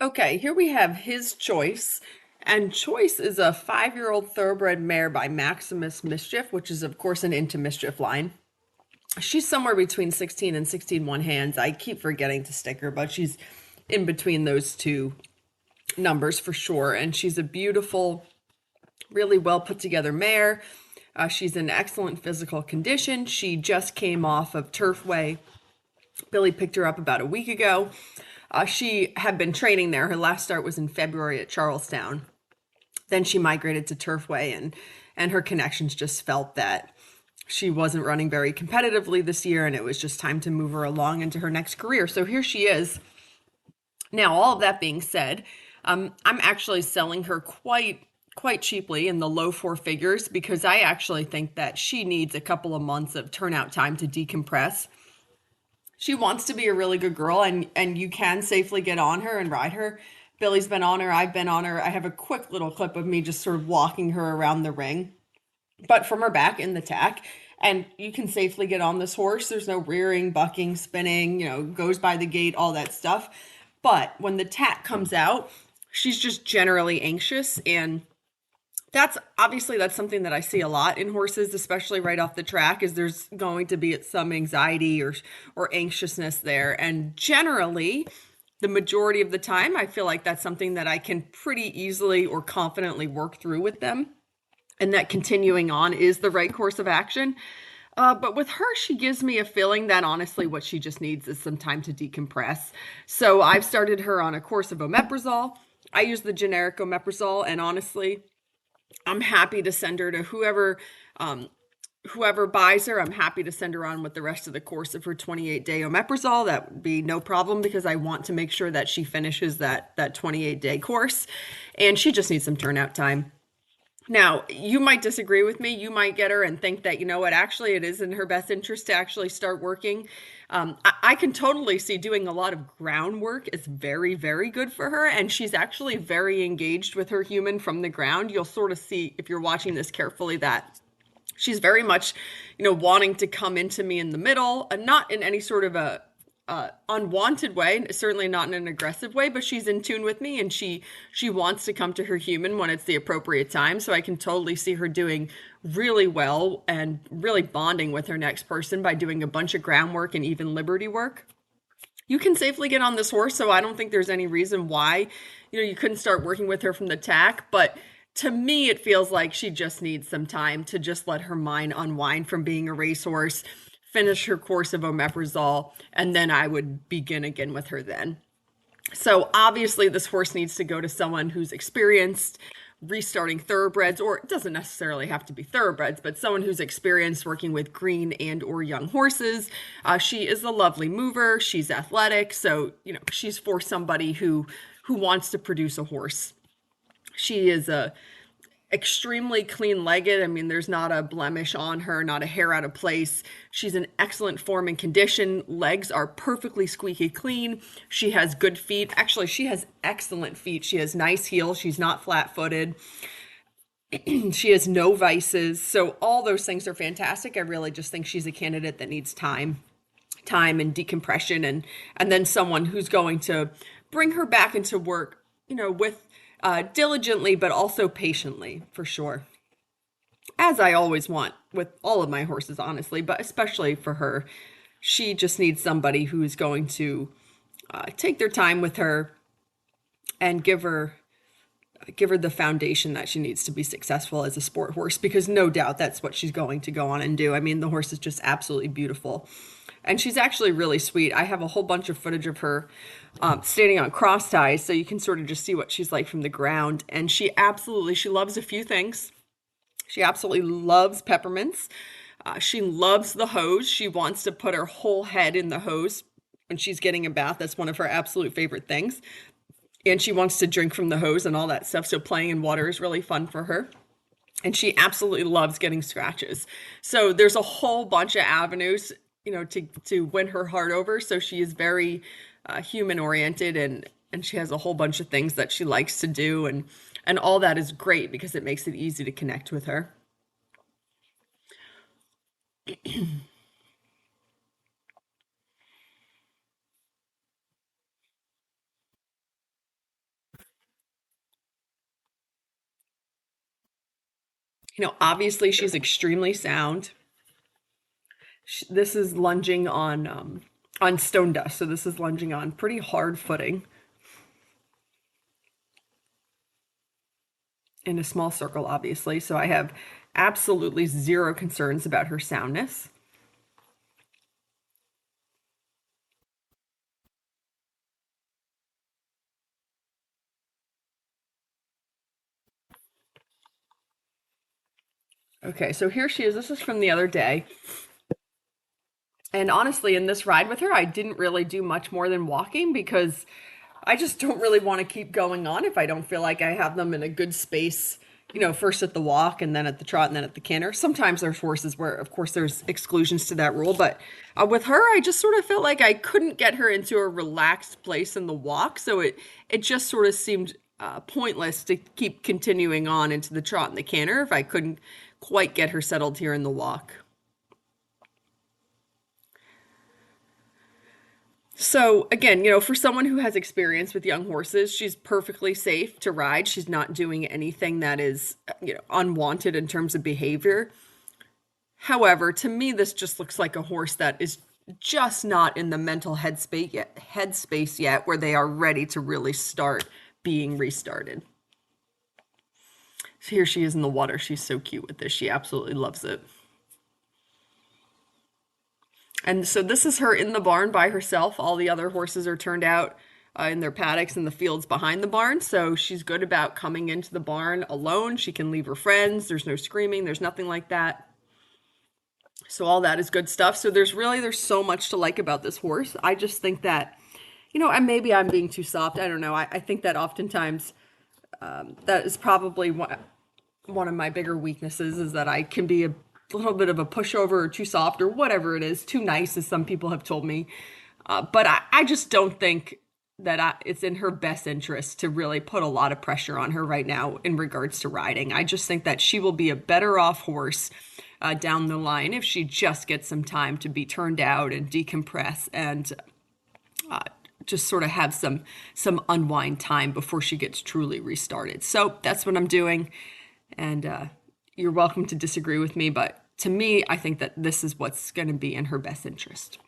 Okay, here we have his choice. And Choice is a 5-year-old thoroughbred mare by Maximus Mischief, which is, of course, an Into Mischief line. She's somewhere between 16 and 16 hands. I keep forgetting to stick her, but she's in between those two numbers for sure. And she's a beautiful, really well put together mare. She's in excellent physical condition. She just came off of Turfway. Billy picked her up about a week ago. She had been training there. Her last start was in February at Charlestown. Then she migrated to Turfway, and her connections just felt that she wasn't running very competitively this year, and it was just time to move her along into her next career. So here she is. Now, all of that being said, I'm actually selling her quite cheaply in the low four figures because I actually think that she needs a couple of months of turnout time to decompress. She wants to be a really good girl, and you can safely get on her and ride her. Billy's been on her, I've been on her. I have a quick little clip of me just sort of walking her around the ring, but from her back in the tack. And you can safely get on this horse. There's no rearing, bucking, spinning, goes by the gate, all that stuff. But when the tack comes out, she's just generally anxious, and that's something that I see a lot in horses, especially right off the track, is there's going to be some anxiety or anxiousness there. And generally, the majority of the time, I feel like that's something that I can pretty easily or confidently work through with them, and that continuing on is the right course of action. But with her, she gives me a feeling that honestly, what she just needs is some time to decompress. So I've started her on a course of omeprazole. I use the generic omeprazole, and honestly, I'm happy to send her to whoever buys her. I'm happy to send her on with the rest of the course of her 28-day omeprazole. That would be no problem because I want to make sure that she finishes that 28-day course, and she just needs some turnout time. Now, you might disagree with me. You might get her and think that, you know what, actually, it is in her best interest to actually start working. I can totally see doing a lot of groundwork is very, very good for her. And she's actually very engaged with her human from the ground. You'll sort of see, if you're watching this carefully, that she's very much, wanting to come into me in the middle, and not in any sort of a unwanted way, certainly not in an aggressive way, but she's in tune with me, and she wants to come to her human when it's the appropriate time. So I can totally see her doing really well and really bonding with her next person by doing a bunch of groundwork and even liberty work. You can safely get on this horse, so I don't think there's any reason why, you couldn't start working with her from the tack. But to me, it feels like she just needs some time to just let her mind unwind from being a racehorse, finish her course of omeprazole, and then I would begin again with her then. So obviously, this horse needs to go to someone who's experienced restarting thoroughbreds, or it doesn't necessarily have to be thoroughbreds, but someone who's experienced working with green and or young horses. She is a lovely mover. She's athletic, so she's for somebody who wants to produce a horse. She is a extremely clean legged. I mean, there's not a blemish on her, not a hair out of place. She's in excellent form and condition. Legs are perfectly squeaky clean. She has good feet. Actually, she has excellent feet. She has nice heels. She's not flat footed. She has no vices. So, all those things are fantastic. I really just think she's a candidate that needs time and decompression, and then someone who's going to bring her back into work, with diligently but also patiently for sure, as I always want with all of my horses, honestly, but especially for her. She just needs somebody who's going to take their time with her and give her the foundation that she needs to be successful as a sport horse, because no doubt that's what she's going to go on and do. I mean, the horse is just absolutely beautiful. And she's actually really sweet. I have a whole bunch of footage of her standing on cross ties, so you can sort of just see what she's like from the ground. And she loves a few things. She absolutely loves peppermints. She loves the hose. She wants to put her whole head in the hose when she's getting a bath. That's one of her absolute favorite things. And she wants to drink from the hose and all that stuff. So playing in water is really fun for her. And she absolutely loves getting scratches. So there's a whole bunch of avenues, to win her heart over. So she is very human oriented, and she has a whole bunch of things that she likes to do, and all that is great because it makes it easy to connect with her. Obviously she's extremely sound. This is lunging on stone dust, so this is lunging on pretty hard footing in a small circle, obviously. So I have absolutely zero concerns about her soundness. Okay, so here she is. This is from the other day. And honestly, in this ride with her, I didn't really do much more than walking because I just don't really want to keep going on if I don't feel like I have them in a good space, first at the walk and then at the trot and then at the canter. Sometimes there's horses where, of course, there's exclusions to that rule. But with her, I just sort of felt like I couldn't get her into a relaxed place in the walk. So it just sort of seemed pointless to keep continuing on into the trot and the canter if I couldn't quite get her settled here in the walk. So again, for someone who has experience with young horses, she's perfectly safe to ride. She's not doing anything that is, unwanted in terms of behavior. However, to me, this just looks like a horse that is just not in the mental headspace yet where they are ready to really start being restarted. So here she is in the water. She's so cute with this. She absolutely loves it. And so this is her in the barn by herself. All the other horses are turned out in their paddocks in the fields behind the barn. So she's good about coming into the barn alone. She can leave her friends. There's no screaming. There's nothing like that. So all that is good stuff. So there's so much to like about this horse. I just think that, and maybe I'm being too soft. I don't know. I think that oftentimes that is probably one of my bigger weaknesses is that I can be a little bit of a pushover or too soft or whatever it is, too nice, as some people have told me. But I just don't think that it's in her best interest to really put a lot of pressure on her right now in regards to riding. I just think that she will be a better off horse down the line if she just gets some time to be turned out and decompress and just sort of have some unwind time before she gets truly restarted. So that's what I'm doing. And you're welcome to disagree with me, but to me, I think that this is what's going to be in her best interest.